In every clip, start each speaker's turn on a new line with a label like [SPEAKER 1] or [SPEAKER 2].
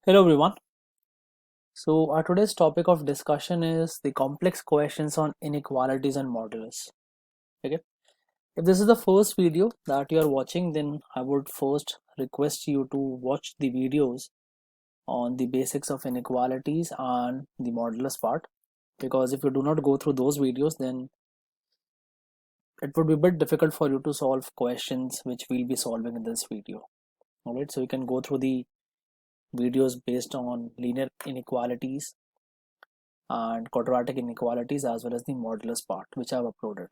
[SPEAKER 1] Hello everyone. So our today's topic of discussion is the complex questions on inequalities and modulus. Okay. If this is the first video that you are watching, then I would first request you to watch the videos on the basics of inequalities and the modulus part, because if you do not go through those videos, then it would be a bit difficult for you to solve questions which we'll be solving in this video. Alright, so you can go through the videos based on linear inequalities and quadratic inequalities as well as the modulus part which I have uploaded.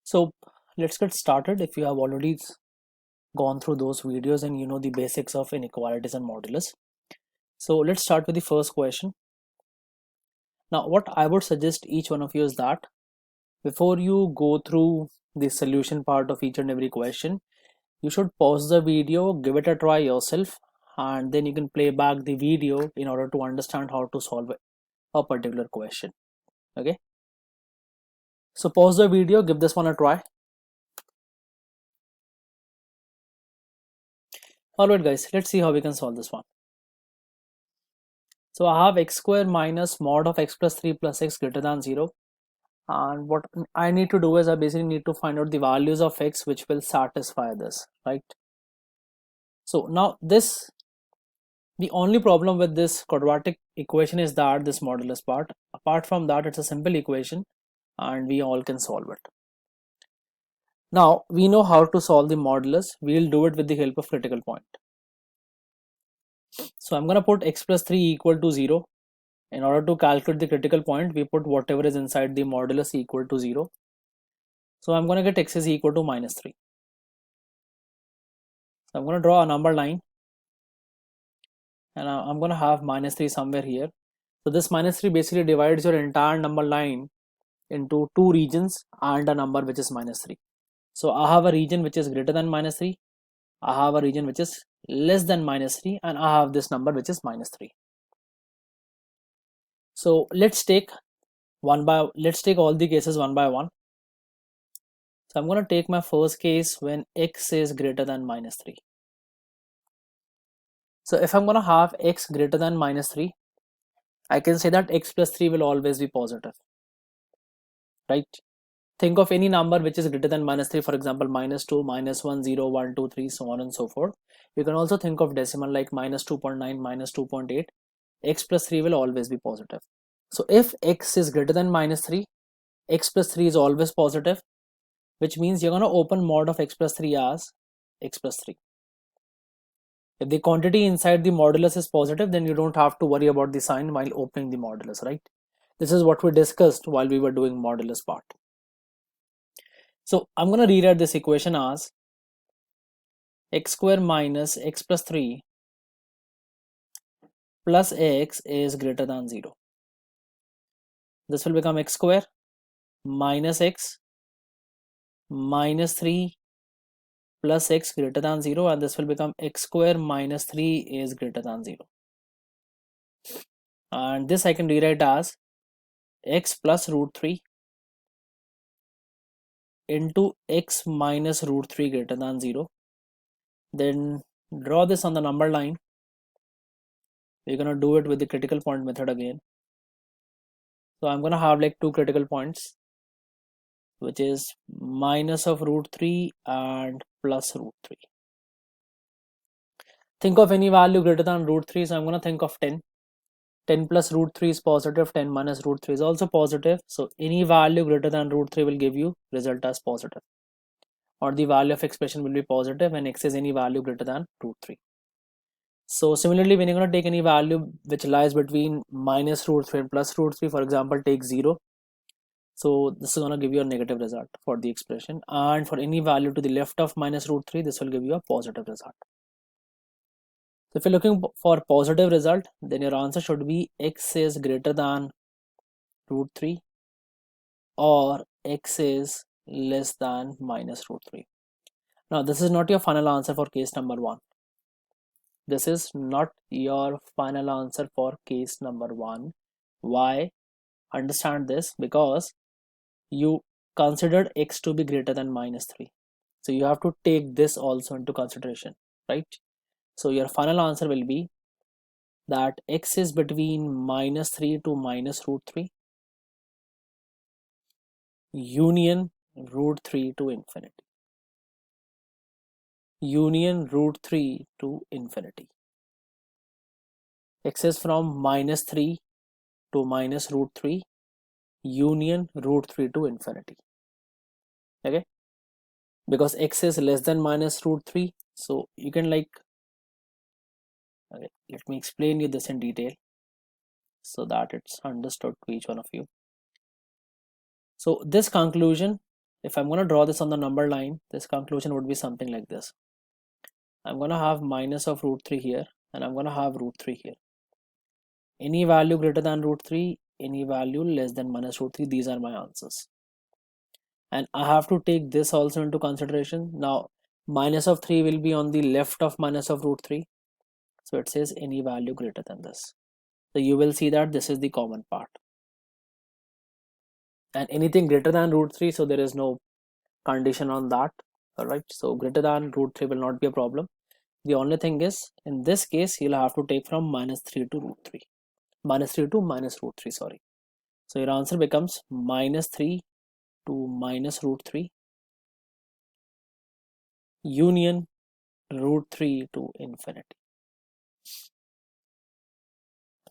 [SPEAKER 1] So let's get started. If you have already gone through those videos and you know the basics of inequalities and modulus, so let's start with the first question. Now what I would suggest each one of you is that before you go through the solution part of each and every question, you should pause the video, give it a try yourself, and then you can play back the video in order to understand how to solve a particular question. Okay, so pause the video, give this one a try. Alright guys, let's see how we can solve this one. So I have x square minus mod of x plus 3 plus x greater than 0, and what I need to do is I basically need to find out the values of x which will satisfy this, right? So now the only problem with this quadratic equation is that this modulus part. Apart from that, it's a simple equation and we all can solve it. Now we know how to solve the modulus. We'll do it with the help of critical point. So I'm gonna put x plus 3 equal to 0. In order to calculate the critical point, we put whatever is inside the modulus equal to 0. So I'm gonna get x is equal to minus 3. So I'm gonna draw a number line and I'm gonna have minus 3 somewhere here. So this minus 3 basically divides your entire number line into two regions and a number which is minus 3. So I have a region which is greater than minus 3, I have a region which is less than minus 3, and I have this number which is minus 3. So let's take all the cases one by one. So I'm going to take my first case when x is greater than minus 3. So if I'm going to have x greater than minus 3, I can say that x plus 3 will always be positive, right? Think of any number which is greater than minus 3, for example, minus 2, minus 1, 0, 1, 2, 3, so on and so forth. You can also think of decimal like minus 2.9, minus 2.8. X plus 3 will always be positive. So if x is greater than minus 3, x plus 3 is always positive, which means you're going to open mod of x plus 3 as x plus 3. If the quantity inside the modulus is positive, then you don't have to worry about the sign while opening the modulus, right? This is what we discussed while we were doing modulus part. So I'm going to rewrite this equation as x square minus x plus 3 plus x is greater than 0. This will become x square minus x minus 3 plus x greater than 0, and this will become x square minus 3 is greater than 0. And this I can rewrite as x plus root 3 into x minus root 3 greater than 0. Then draw this on the number line. We're going to do it with the critical point method again. So I'm going to have like two critical points, which is minus of root 3 and plus root 3. Think of any value greater than root 3, so I'm going to think of 10. 10 plus root 3 is positive, 10 minus root 3 is also positive. So any value greater than root 3 will give you result as positive, or the value of expression will be positive when x is any value greater than root 3. So similarly, when you're going to take any value which lies between minus root 3 and plus root 3, for example, take 0. So this is going to give you a negative result for the expression, and for any value to the left of minus root 3, this will give you a positive result. So if you're looking for positive result, then your answer should be x is greater than root 3 or x is less than minus root 3. Now this is not your final answer for case number 1. This is not your final answer for case number 1. Why? Understand this, because you considered x to be greater than minus 3. So you have to take this also into consideration, right? So your final answer will be that x is between -3 to -√3 union √3 to infinity. Union √3 to infinity. X is from -3 to -√3 union √3 to infinity. Okay, because x is less than -√3, so you can like, okay, let me explain you this in detail so that it's understood to each one of you. So this conclusion, if I'm going to draw this on the number line, this conclusion would be something like this. I'm going to have minus of √3 here, and I'm going to have √3 here. Any value greater than √3, any value less than -√3, these are my answers. And I have to take this also into consideration. Now minus of 3 will be on the left of minus of √3, so it says any value greater than this. So you will see that this is the common part, and anything greater than √3, so there is no condition on that. All right, so greater than √3 will not be a problem. The only thing is, in this case, you'll have to take from -3 to √3, -3 to -√3, sorry. So your answer becomes -3 to -√3 union √3 to infinity.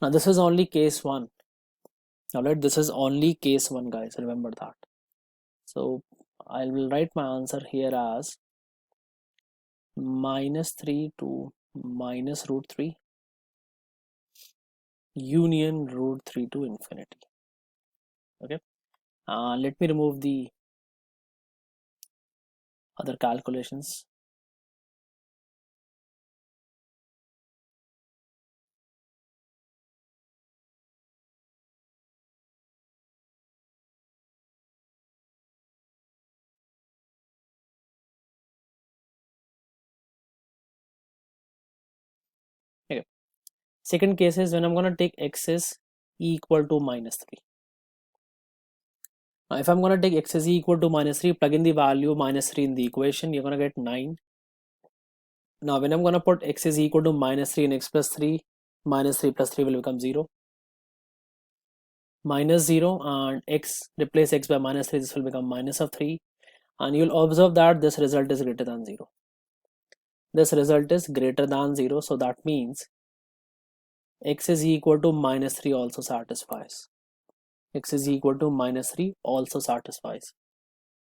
[SPEAKER 1] Now this is only case 1. Alright, this is only case 1, guys, remember that. So I will write my answer here as -3 to -√3 union √3 to infinity. Okay, let me remove the other calculations. Okay, second case is when I'm going to take x is equal to -3. Now if I'm going to take x is equal to -3, plug in the value -3 in the equation, you're going to get 9. Now when I'm going to put x is equal to -3 in x plus 3, -3 plus 3 will become 0. -0, and x, replace x by -3, this will become minus of 3, and you'll observe that this result is greater than 0. This result is greater than 0, so that means x is equal to -3 also satisfies. X is equal to -3 also satisfies.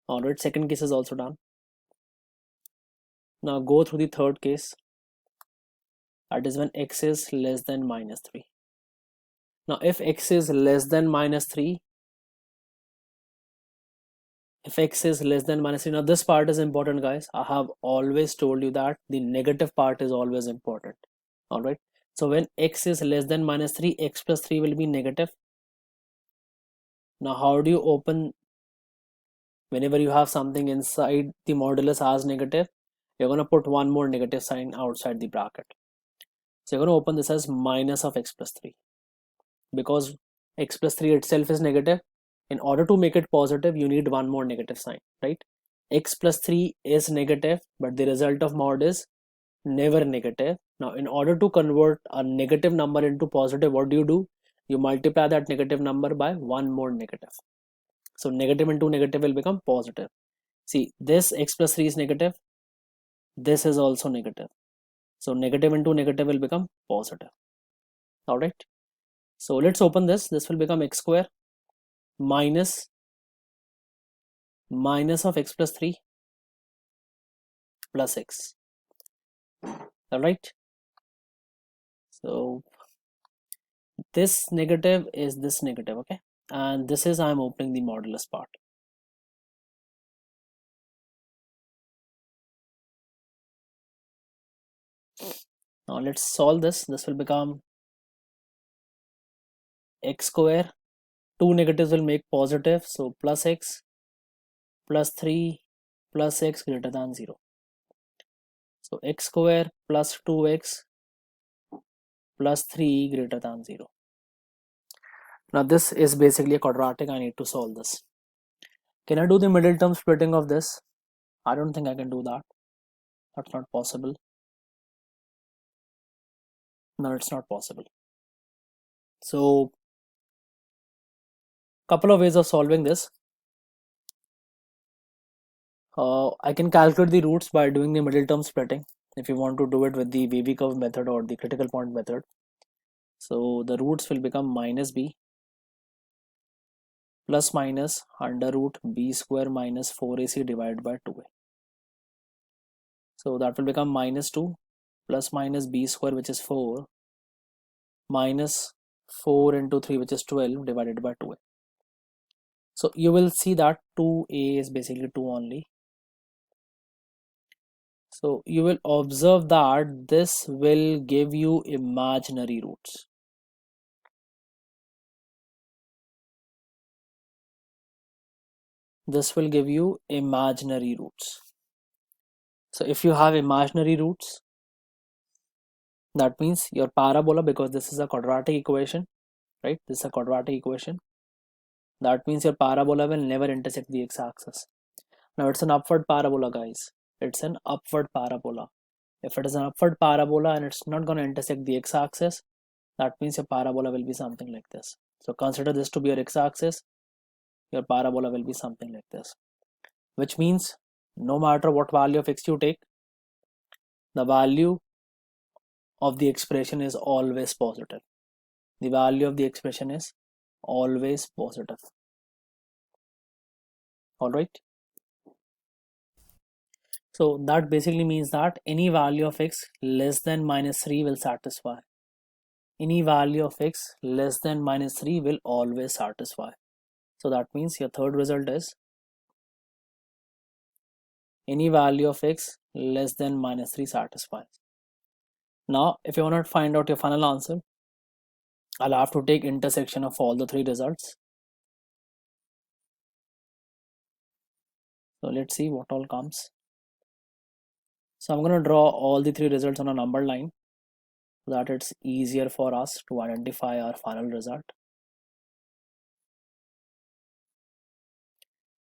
[SPEAKER 1] Alright, second case is also done. Now go through the third case, that is when x is less than -3. Now if x is less than -3, if x is less than -3, now this part is important, guys. I have always told you that the negative part is always important. Alright, so when x is less than -3, x plus 3 will be negative. Now how do you open, whenever you have something inside the modulus as negative, you're going to put one more negative sign outside the bracket. So you're going to open this as minus of x plus 3, because x plus 3 itself is negative. In order to make it positive, you need one more negative sign, right? X plus 3 is negative, but the result of mod is never negative. Now in order to convert a negative number into positive, what do? You multiply that negative number by one more negative. So negative into negative will become positive. See, this x plus 3 is negative, this is also negative, so negative into negative will become positive. All right, so let's open this. This will become x square minus of x plus 3 plus x. All right, so this negative is this negative, okay, and this is, I'm opening the modulus part. Now let's solve this. This will become x square, two negatives will make positive, so plus x plus 3 plus x greater than 0. So x square plus 2x plus 3 greater than 0. Now this is basically a quadratic. I need to solve this. Can I do the middle term splitting of this? I don't think I can do that. That's not possible. No, it's not possible. So couple of ways of solving this. I can calculate the roots by doing the middle term splitting if you want to do it with the wavy curve method or the critical point method. So the roots will become minus b plus minus under root b square minus 4ac divided by 2a. So that will become minus 2 plus minus b square, which is 4, minus 4 into 3, which is 12 divided by 2a. So you will see that 2a is basically 2 only. So you will observe that this will give you imaginary roots. This will give you imaginary roots. So if you have imaginary roots, that means your parabola, because this is a quadratic equation, right? This is a quadratic equation. That means your parabola will never intersect the x-axis. Now it's an upward parabola, guys. It's an upward parabola. If it is an upward parabola and it's not going to intersect the x-axis, that means your parabola will be something like this. So consider this to be your x-axis. Your parabola will be something like this, which means no matter what value of x you take, the value of the expression is always positive. The value of the expression is always positive. All right. So that basically means that any value of x less than minus 3 will satisfy. Any value of x less than minus 3 will always satisfy. So that means your third result is any value of x less than minus 3 satisfies. Now if you want to find out your final answer, I'll have to take intersection of all the three results. So let's see what all comes. So I'm going to draw all the three results on a number line so that it's easier for us to identify our final result.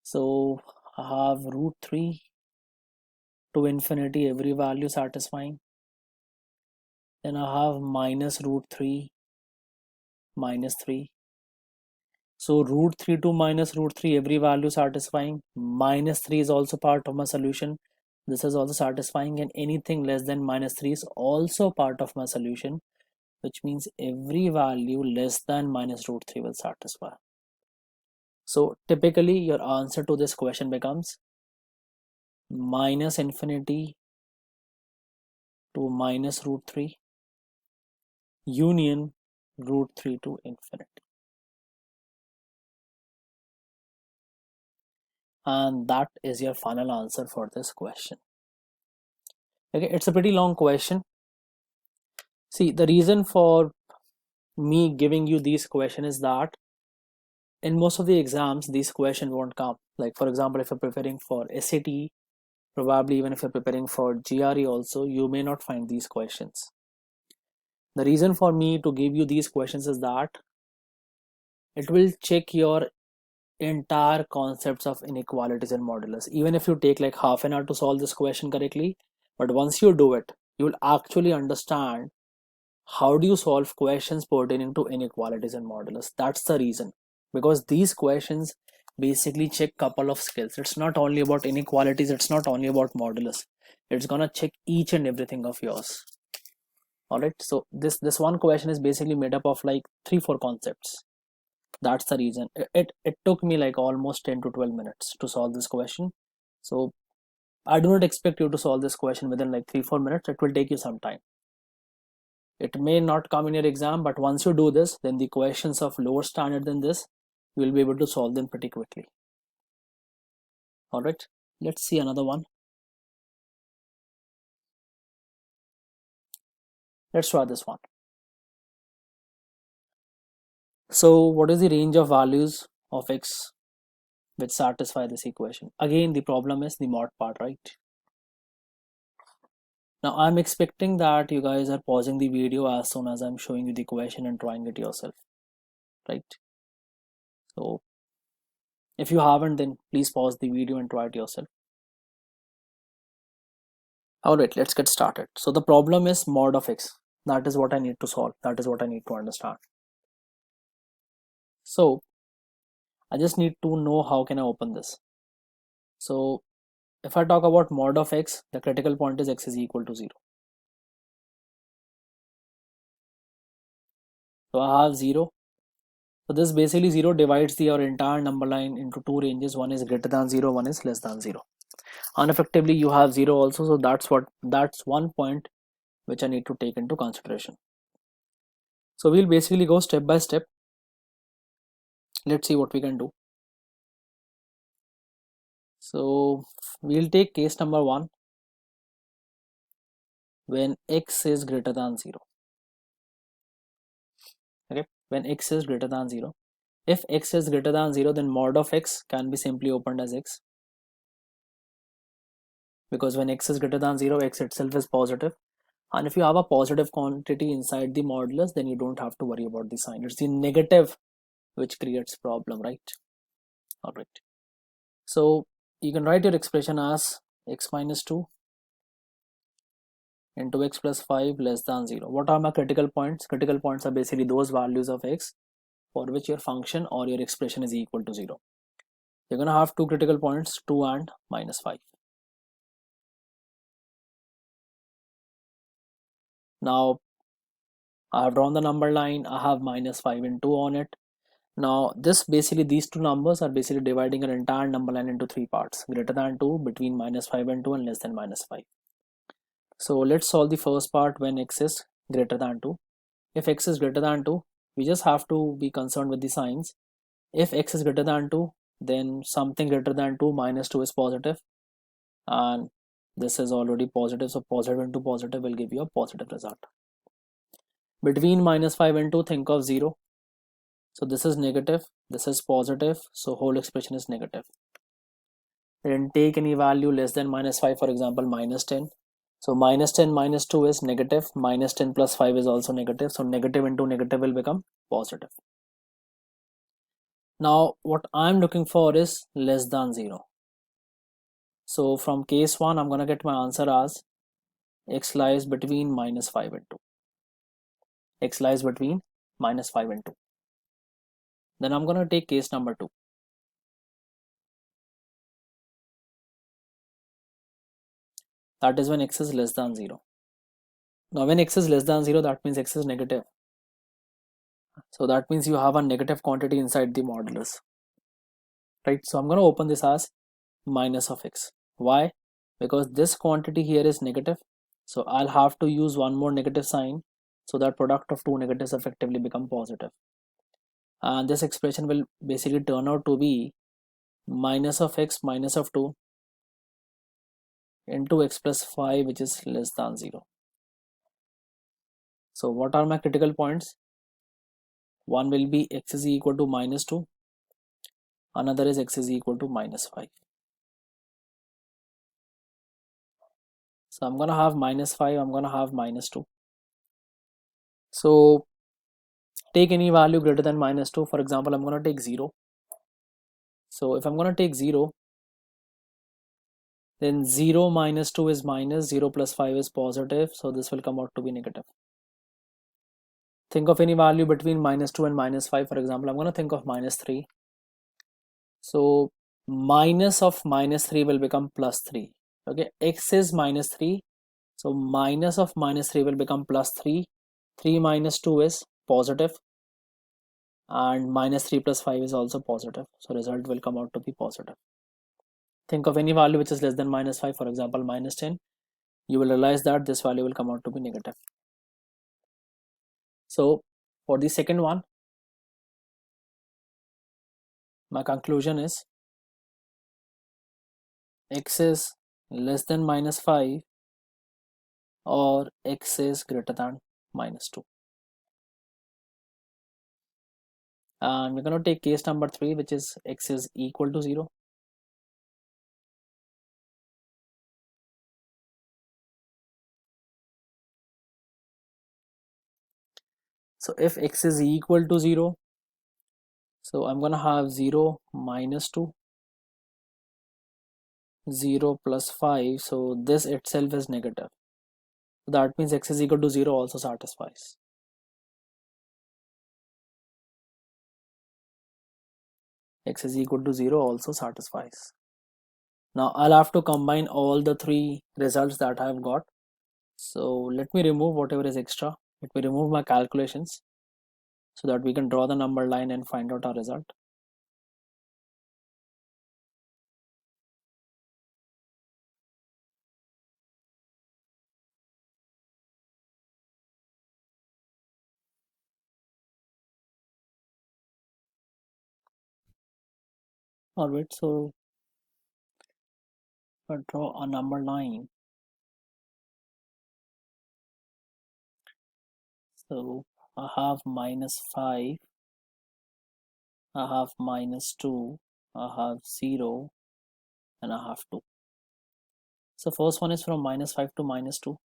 [SPEAKER 1] So I have root 3 to infinity, every value satisfying. Then I have minus root 3 minus 3. So root 3 to minus root 3, every value satisfying. Minus 3 is also part of my solution. This is also satisfying, and anything less than minus 3 is also part of my solution, which means every value less than minus root 3 will satisfy. So typically your answer to this question becomes minus infinity to minus root 3 union root 3 to infinity. And that is your final answer for this question. Okay, it's a pretty long question. See, the reason for me giving you these questions is that in most of the exams these questions won't come. Like for example, if you're preparing for SAT, probably even if you're preparing for GRE also, you may not find these questions. The reason for me to give you these questions is that it will check your entire concepts of inequalities and modulus. Even if you take like half an hour to solve this question correctly, but once you do it, you will actually understand how do you solve questions pertaining to inequalities and modulus. That's the reason, because these questions basically check couple of skills. It's not only about inequalities, it's not only about modulus, it's gonna check each and everything of yours. All right, so this one question is basically made up of like 3-4 concepts. That's the reason it took me like almost 10 to 12 minutes to solve this question. So I do not expect you to solve this question within like 3-4 minutes. It will take you some time. It may not come in your exam, but once you do this, then the questions of lower standard than this, you will be able to solve them pretty quickly. All right, let's see another one. Let's try this one. So what is the range of values of x which satisfy this equation? Again, the problem is the mod part, right? Now I'm expecting that you guys are pausing the video as soon as I'm showing you the question and trying it yourself, right? So if you haven't, then please pause the video and try it yourself. All right, let's get started. So the problem is mod of x. That is what I need to solve. That is what I need to understand. So I just need to know how can I open this. So if I talk about mod of x, the critical point is x is equal to 0. So I have 0. So this basically 0 divides your entire number line into two ranges. One is greater than 0, one is less than 0. And effectively you have 0 also. So that's one point which I need to take into consideration. So we'll basically go step by step. Let's see what we can do. So we'll take case number 1 when x is greater than 0. Okay, when x is greater than 0. If x is greater than 0, then mod of x can be simply opened as x, because when x is greater than 0, x itself is positive. And if you have a positive quantity inside the modulus, then you don't have to worry about the sign. It's the negative which creates problem, right? All right. So you can write your expression as x minus 2 into x plus 5 less than 0. What are my critical points? Critical points are basically those values of x for which your function or your expression is equal to 0. You're going to have two critical points, 2 and minus 5. Now I have drawn the number line. I have minus 5 and 2 on it. Now these two numbers are basically dividing an entire number line into three parts: greater than 2, between minus 5 and 2, and less than minus 5. So let's solve the first part when x is greater than 2. If x is greater than 2, we just have to be concerned with the signs. If x is greater than 2, then something greater than 2 minus 2 is positive, and this is already positive, so positive into positive will give you a positive result. Between minus 5 and 2, think of 0. So this is negative, this is positive, so whole expression is negative. Then take any value less than minus 5, for example minus 10. So minus 10 minus 2 is negative, minus 10 plus 5 is also negative, so negative into negative will become positive. Now what I'm looking for is less than 0. So from case 1, I'm gonna get my answer as x lies between minus 5 and 2. X lies between minus 5 and 2. Then I'm gonna take case number 2. That is when x is less than 0. Now when x is less than 0, that means x is negative. So that means you have a negative quantity inside the modulus, right? So I'm going to open this as minus of x. Why? Because this quantity here is negative. So I'll have to use one more negative sign, so that product of two negatives effectively become positive. And this expression will basically turn out to be minus of x minus of 2 into x plus 5, which is less than 0. So what are my critical points? One will be x is equal to minus 2. Another is x is equal to minus 5. So I'm gonna have minus 5, I'm gonna have minus 2. So take any value greater than minus 2. For example, I'm gonna take 0. So if I'm gonna take 0, then 0 minus 2 is minus, 0 plus 5 is positive, so this will come out to be negative. Think of any value between minus 2 and minus 5. For example, I'm gonna think of minus 3. So minus of minus 3 will become plus 3. Okay, x is minus 3, so minus of minus 3 will become plus 3. 3 minus 2 is positive, and minus 3 plus 5 is also positive, so result will come out to be positive. Think of any value which is less than minus 5, for example minus 10. You will realize that this value will come out to be negative. So for the second one, my conclusion is x is less than minus 5 or x is greater than minus 2. And we're going to take case number 3, which is x is equal to 0. So if x is equal to 0, so I'm going to have 0 minus 2, 0 plus 5, so this itself is negative. So that means x is equal to 0 also satisfies. X is equal to 0 also satisfies. Now I'll have to combine all the three results that I've got. So let me remove whatever is extra. Let me remove my calculations so that we can draw the number line and find out our result. Alright, so if I draw a number line, so I have -5, I have -2, I have 0, and I have 2. So first one is from -5 to -2.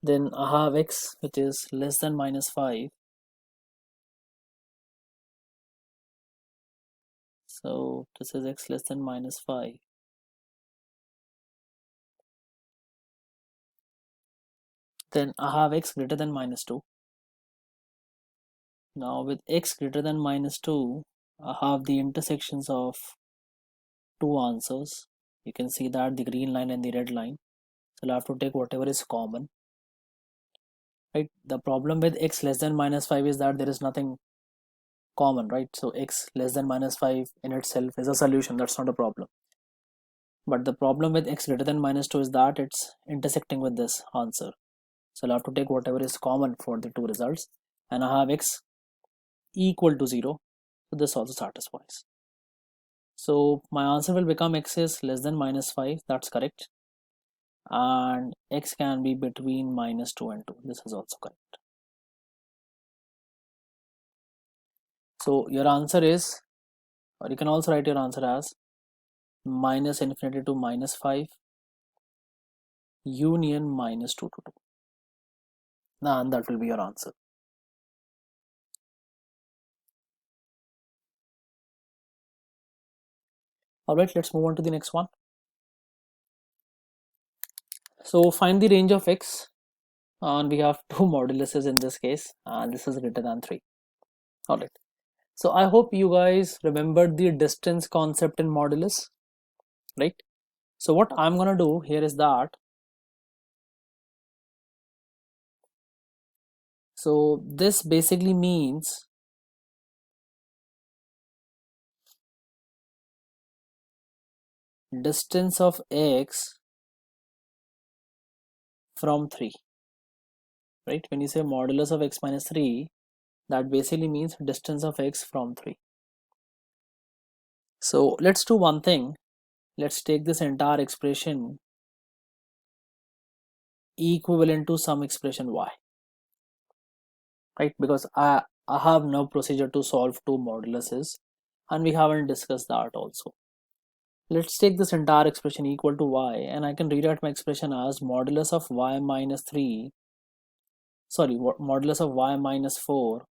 [SPEAKER 1] Then I have x which is less than -5. So this is x less than -5. Then I have x greater than -2. Now with x greater than -2, I have the intersections of two answers. You can see that the green line and the red line. So I'll have to take whatever is common. Right? The problem with x less than -5 is that there is nothing common, right? So x less than -5 in itself is a solution. That's not a problem. But the problem with x greater than -2 is that it's intersecting with this answer. So I'll have to take whatever is common for the two results, and I have x equal to 0. So this also satisfies. So my answer will become x is less than -5. That's correct. And x can be between -2 and 2. This is also correct. So your answer is, or you can also write your answer as -∞ to -5 union -2 to 2. And that will be your answer. Alright, let's move on to the next one. So find the range of x, and we have two moduluses in this case, and this is greater than 3. Alright, so I hope you guys remembered the distance concept in modulus, right? So what I'm gonna do here is that, so this basically means distance of x from 3, right? When you say modulus of x minus 3, that basically means distance of x from 3. So let's do one thing. Let's take this entire expression equivalent to some expression y, right? Because I have no procedure to solve two moduluses, and we haven't discussed that also. Let's take this entire expression equal to y, and I can rewrite my expression as modulus of y minus 3, sorry, modulus of y minus 4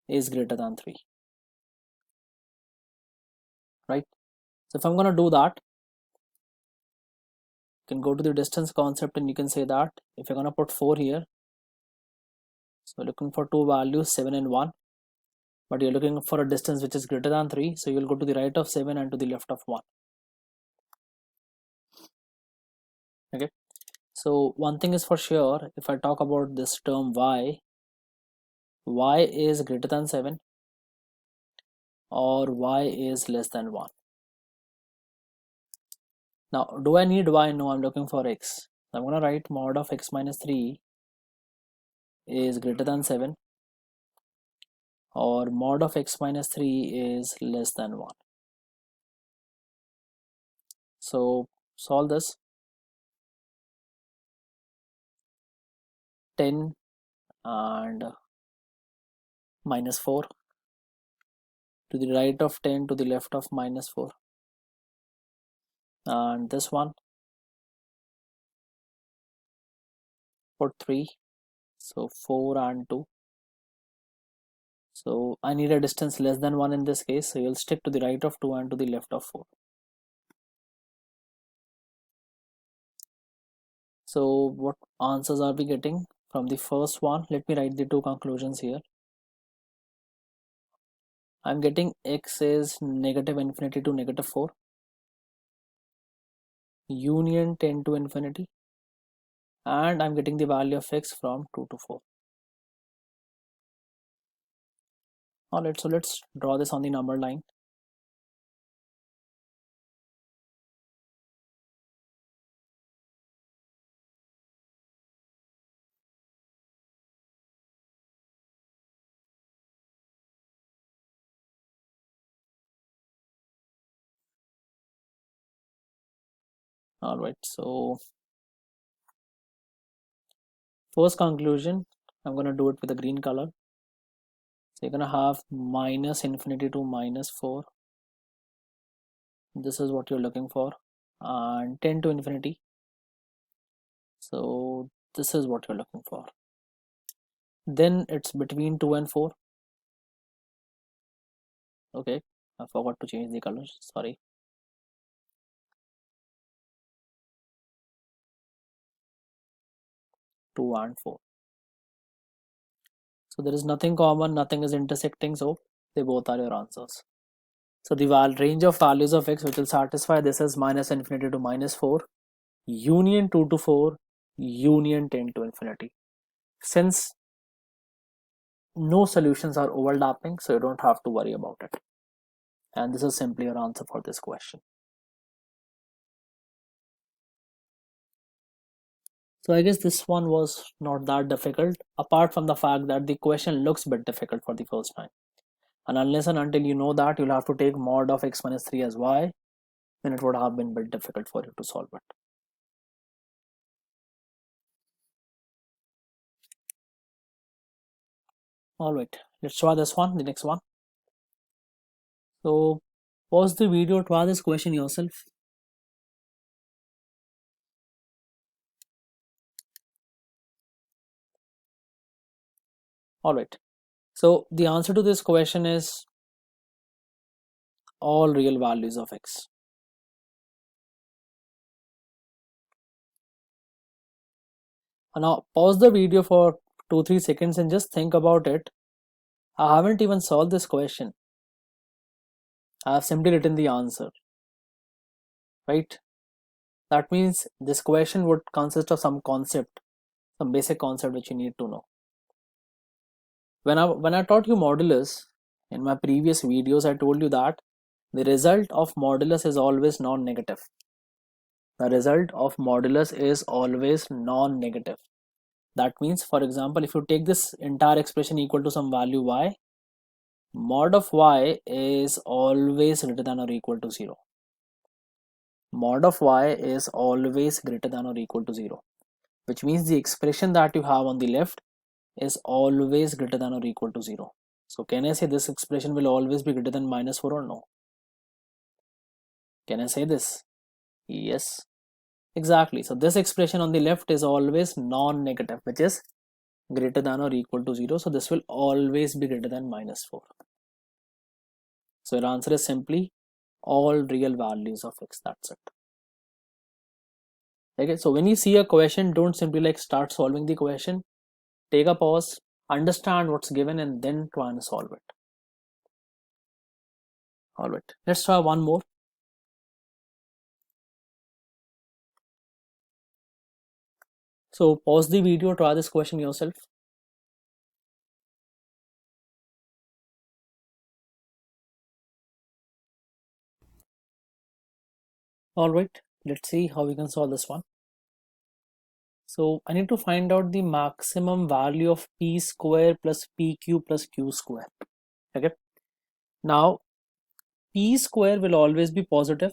[SPEAKER 1] is greater than 3, right? So if I'm going to do that, you can go to the distance concept and you can say that if you're going to put 4 here, so looking for two values 7 and 1, but you're looking for a distance which is greater than 3, so you'll go to the right of 7 and to the left of 1. Okay, so one thing is for sure, if I talk about this term y is greater than 7 or y is less than 1. Now do I need y? No, I'm looking for x. I'm going to write mod of x minus 3 is greater than 7 or mod of x minus 3 is less than 1. So solve this. 10 and minus 4, to the right of 10 to the left of minus 4, and this one put 3, so 4 and 2, So I need a distance less than 1 in this case, so you'll stick to the right of 2 and to the left of 4. So what answers are we getting from the first one? Let me write the two conclusions here. I'm getting x is negative infinity to negative 4, union 10 to infinity, and I'm getting the value of x from 2 to 4. Alright, so let's draw this on the number line. Alright, so first conclusion, I'm going to do it with a green color. So you're going to have minus infinity to minus 4. This is what you're looking for. And 10 to infinity. So this is what you're looking for. Then it's between 2 and 4. Okay, I forgot to change the colors, sorry. Two and 4. So there is nothing common, nothing is intersecting, so they both are your answers. So the range of values of x which will satisfy this is minus infinity to minus 4, union 2 to 4, union 10 to infinity. Since no solutions are overlapping, so you don't have to worry about it. And this is simply your answer for this question. So I guess this one was not that difficult, apart from the fact that the question looks a bit difficult for the first time. And unless and until you know that, you'll have to take mod of x minus 3 as y, then it would have been a bit difficult for you to solve it. Alright, let's try this one, the next one. So pause the video, try this question yourself. Alright, so the answer to this question is all real values of x. And now pause the video for 2-3 seconds and just think about it. I haven't even solved this question. I have simply written the answer, right? That means this question would consist of some concept, some basic concept which you need to know. When I taught you modulus in my previous videos, I told you that the result of modulus is always non-negative. The result of modulus is always non-negative. That means, for example, if you take this entire expression equal to some value y, mod of y is always greater than or equal to 0. Mod of y is always greater than or equal to 0, which means the expression that you have on the left is always greater than or equal to 0. So can I say this expression will always be greater than minus 4 or no? Can I say this? Yes, exactly. So this expression on the left is always non-negative, which is greater than or equal to 0. So this will always be greater than minus 4. So your answer is simply all real values of x. That's it. Okay, so when you see a question, don't simply like start solving the question. Take a pause, understand what's given, and then try and solve it. Alright, let's try one more. So pause the video, try this question yourself. Alright, let's see how we can solve this one. So I need to find out the maximum value of p square plus pq plus q square. Okay, now p square will always be positive,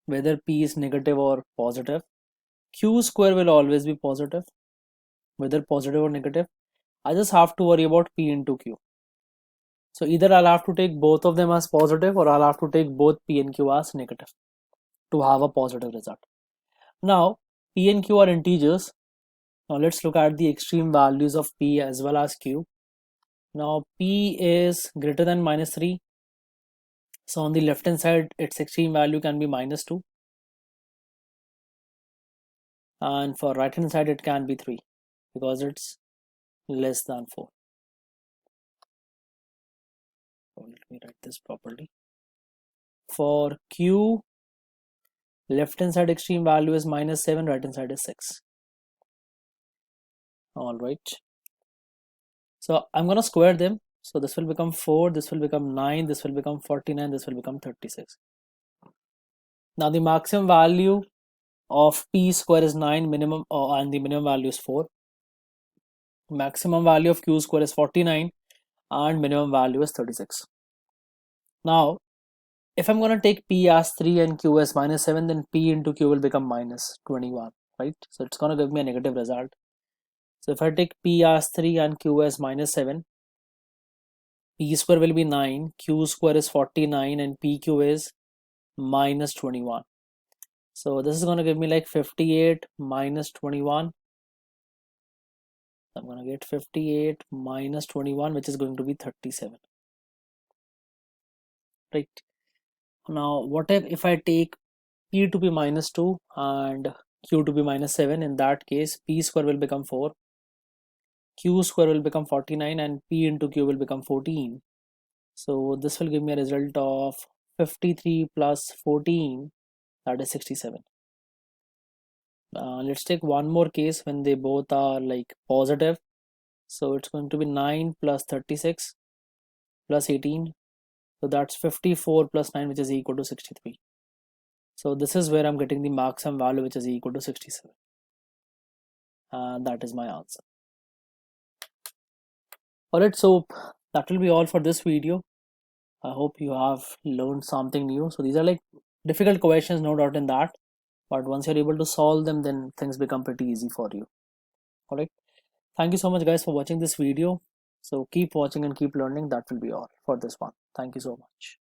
[SPEAKER 1] whether p is negative or positive. Q square will always be positive, whether positive or negative. I just have to worry about p into q. So either I'll have to take both of them as positive, or I'll have to take both p and q as negative to have a positive result. Now p and q are integers, Now let's look at the extreme values of P as well as Q. Now P is greater than -3. So on the left hand side, its extreme value can be -2. And for right hand side, it can be 3 because it's less than 4. So let me write this properly. For Q, left hand side extreme value is -7, right hand side is 6. All right. So I'm going to square them. So this will become 4, this will become 9, this will become 49, this will become 36. Now the maximum value of P square is 9, minimum and the minimum value is 4. Maximum value of Q square is 49 and minimum value is 36. Now if I'm going to take P as 3 and Q as -7, then P into Q will become -21, right? So it's going to give me a negative result. So if I take P as 3 and Q as -7, P square will be 9, Q square is 49 and PQ is -21. So this is going to give me like 58 minus 21. I'm going to get 58 minus 21, which is going to be 37. Right. Now what if I take P to be -2 and Q to be -7? In that case, P square will become 4, Q square will become 49 and P into Q will become 14. So this will give me a result of 53 plus 14, that is 67. Let's take one more case when they both are like positive. So it's going to be 9 plus 36 plus 18. So that's 54 plus 9, which is equal to 63. So this is where I'm getting the maximum value, which is equal to 67. And that is my answer. Alright, so that will be all for this video. I hope you have learned something new. So these are like difficult questions, no doubt in that. But once you're able to solve them, then things become pretty easy for you. Alright. Thank you so much guys for watching this video. So keep watching and keep learning. That will be all for this one. Thank you so much.